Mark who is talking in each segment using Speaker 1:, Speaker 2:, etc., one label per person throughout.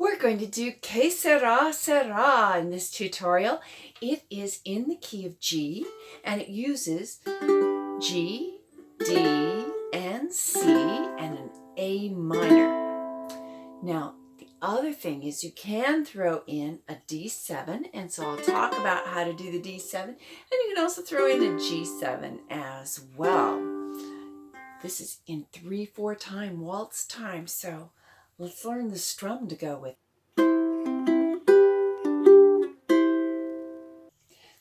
Speaker 1: We're going to do Sera Sera in this tutorial. It is in the key of G, and it uses G, D, and C, and an A minor. Now, the other thing is you can throw in a D7, and so I'll talk about how to do the D7, and you can also throw in a G7 as well. This is in 3/4 time, waltz time, so let's learn the strum to go with.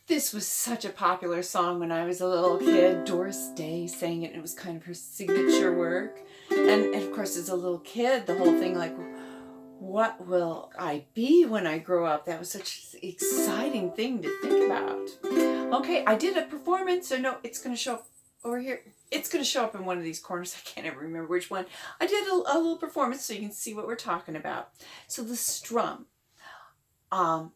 Speaker 1: This was such a popular song when I was a little kid. Doris Day sang it, and it was kind of her signature work. And of course, as a little kid, the whole thing like, what will I be when I grow up? That was such an exciting thing to think about. Okay, I did a performance, so no, it's going to show up over here. It's going to show up in one of these corners. I can't ever remember which one. I did a little performance so you can see what we're talking about. So the strum,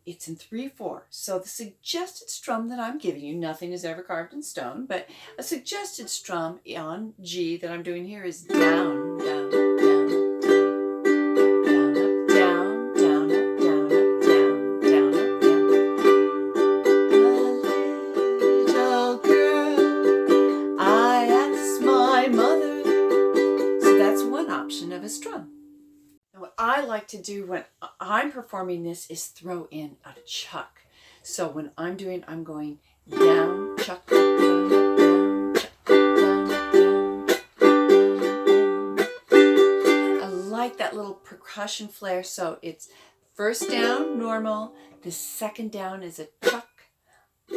Speaker 1: it's in 3/4. So the suggested strum that I'm giving you, nothing is ever carved in stone, but a suggested strum on G that I'm doing here is down, down, down, down, down, down, up, down, up, down, down, up, down. A little girl, I asked my mother. So that's one option of a strum. What I like to do when I'm performing this is throw in a chuck. So when I'm going down, chuck, down, chuck, down, down, down. I like that little percussion flair. So it's first down, normal. The second down is a chuck,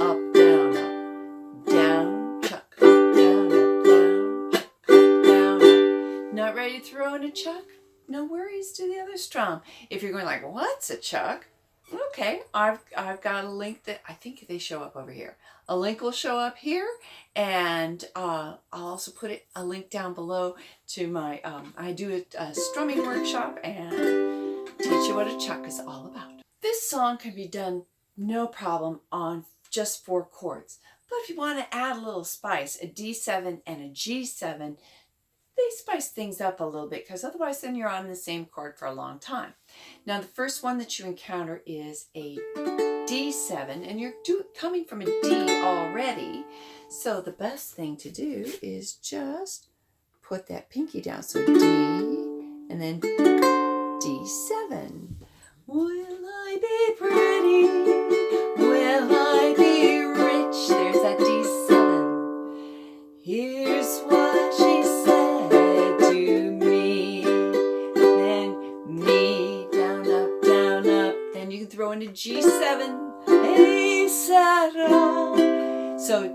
Speaker 1: up, down, up, down, chuck, up, down, up, down, chuck, up, down, up. Not ready to throw in a chuck? No worries, do the other strum. If you're going like, what's a chuck? Okay, I've got a link that I think they show up over here. A link will show up here, and I'll also put a link down below to my, I do a strumming workshop and teach you what a chuck is all about. This song can be done no problem on just 4 chords. But if you want to add a little spice, a D7 and a G7, they spice things up a little bit, because otherwise then you're on the same chord for a long time. Now the first one that you encounter is a D7, and you're coming from a D already. So the best thing to do is just put that pinky down. So D and then D7. Will I be pretty? Will I be rich? There's that D7. Here's what she said. Throw in a G7, A Sera. So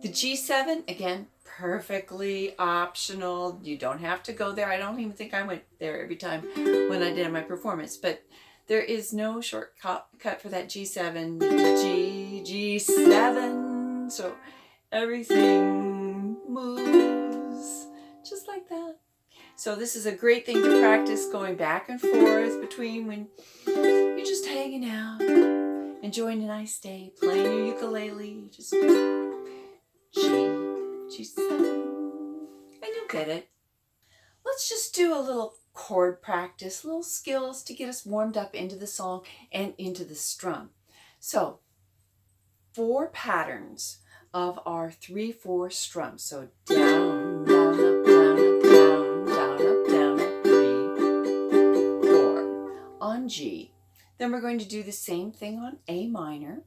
Speaker 1: the G7, again, perfectly optional. You don't have to go there. I don't even think I went there every time when I did my performance, but there is no shortcut for that G7, G7. So everything moves just like that. So this is a great thing to practice going back and forth between when you're just hanging out, enjoying a nice day, playing your ukulele, just G7, and you'll get it. Let's just do a little chord practice, little skills to get us warmed up into the song and into the strum. So 4 patterns of our 3/4 strum. So down, down, up, down, up, down, down, up, down, up, 3, 4 on G. Then we're going to do the same thing on A minor.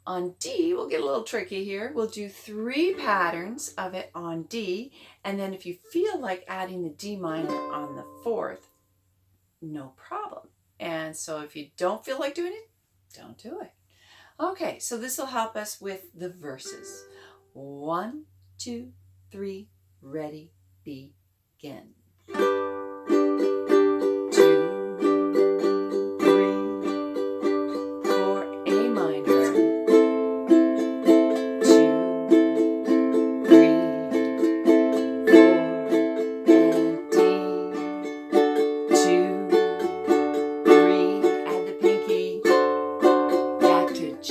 Speaker 1: On D, we'll get a little tricky here. We'll do 3 patterns of it on D, and then if you feel like adding the D minor on the 4th, no problem. And so if you don't feel like doing it, don't do it. Okay, so this will help us with the verses. 1, 2, 3, ready, begin. 2, 3, 4, A minor. 2, 3, 4, and D. 2, 3, add the pinky, back to G.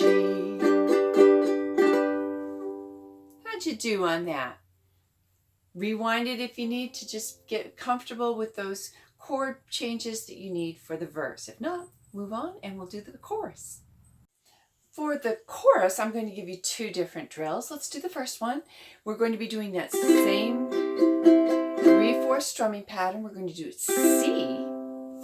Speaker 1: How'd you do on that? Rewind it if you need to just get comfortable with those chord changes that you need for the verse. If not, move on and we'll do the chorus. For the chorus, I'm going to give you two different drills. Let's do the first one. We're going to be doing that same 3/4 strumming pattern. We're going to do C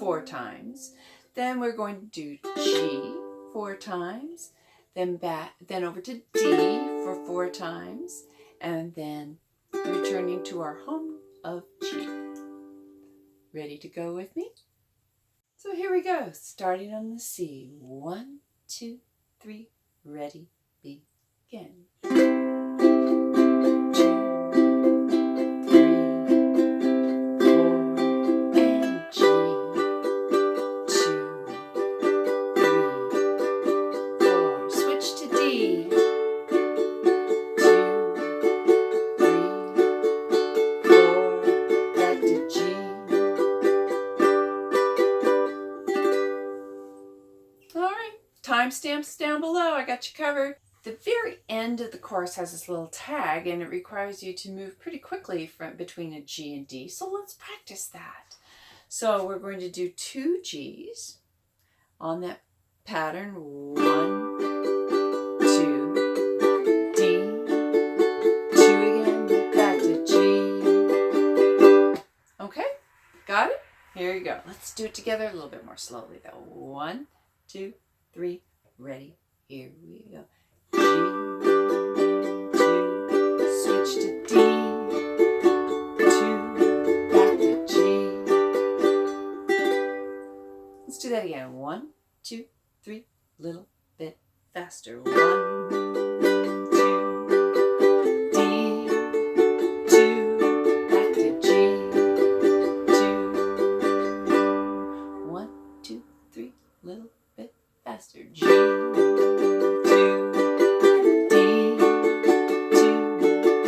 Speaker 1: 4 times. Then we're going to do G 4 times. Then over to D for 4 times. And then returning to our home of G. Ready to go with me? So here we go. Starting on the C. 1, 2, 3, ready, begin. 2, 3, 4, and G. 2, 3, 4. Switch to D. 2, 3, 4. Back to G. All right. Timestamps down below. I got you covered. The very end of the chorus has this little tag and it requires you to move pretty quickly from between a G and D. So let's practice that. So we're going to do 2 Gs on that pattern. 1, 2, D, 2 again, back to G. Okay, got it? Here you go. Let's do it together a little bit more slowly though. 1, 2, 3, ready, here we go. G, 2, switch to D, 2, back to G. Let's do that again. 1, 2, 3, little bit faster. 1, 2, D, 2, back to G, 2, 1, 2, 3, little bit faster. G, 2, D, 2,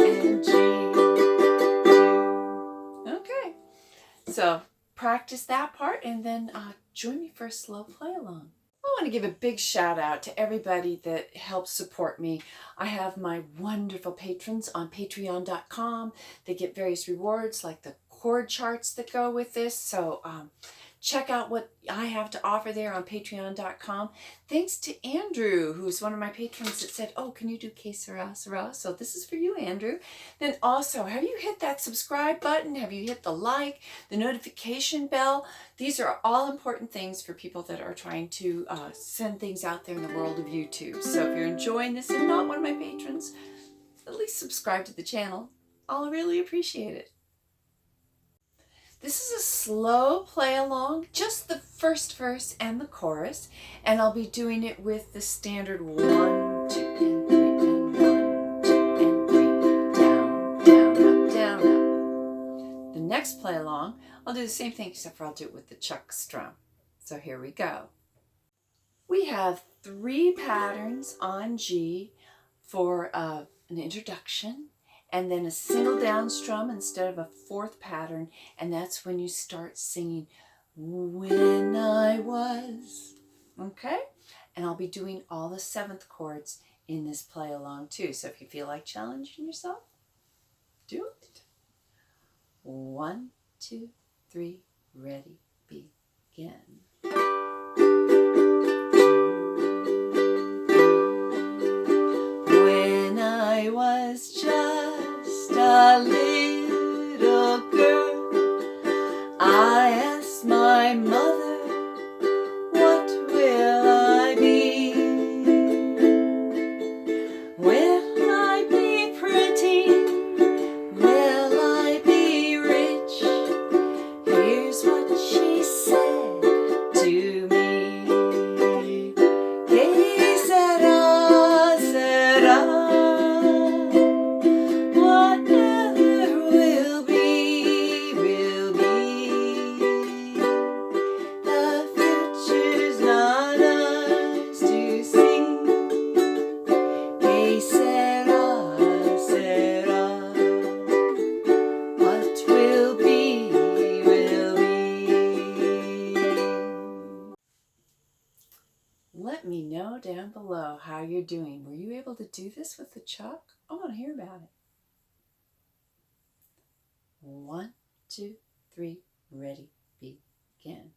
Speaker 1: and G, 2. Okay, so practice that part and then join me for a slow play along. I want to give a big shout out to everybody that helps support me. I have my wonderful patrons on patreon.com. They get various rewards like the chord charts that go with this. So check out what I have to offer there on patreon.com. Thanks to Andrew, who's one of my patrons that said, oh, can you do Sera Sera? So this is for you, Andrew. Then also, have you hit that subscribe button? Have you hit the like, the notification bell? These are all important things for people that are trying to send things out there in the world of YouTube. So if you're enjoying this and not one of my patrons, at least subscribe to the channel. I'll really appreciate it. This is a slow play along, just the first verse and the chorus, and I'll be doing it with the standard 1, 2, and 3, and 1, 2, and 3, down, down, up, down, up. The next play along, I'll do the same thing except for I'll do it with the chuck strum. So here we go. We have 3 patterns on G for an introduction. And then a single down strum instead of a 4th pattern. And that's when you start singing, when I was. Okay? And I'll be doing all the 7th chords in this play along too. So if you feel like challenging yourself, do it. 1, 2, 3, ready, begin. When I was just a little girl, I asked my mother, what will I be? Will I be pretty? Will I be rich? Here's what she said to me. Que sera, sera. Let me know down below how you're doing. Were you able to do this with the chuck? I want to hear about it. 1, 2, 3, ready, begin. again.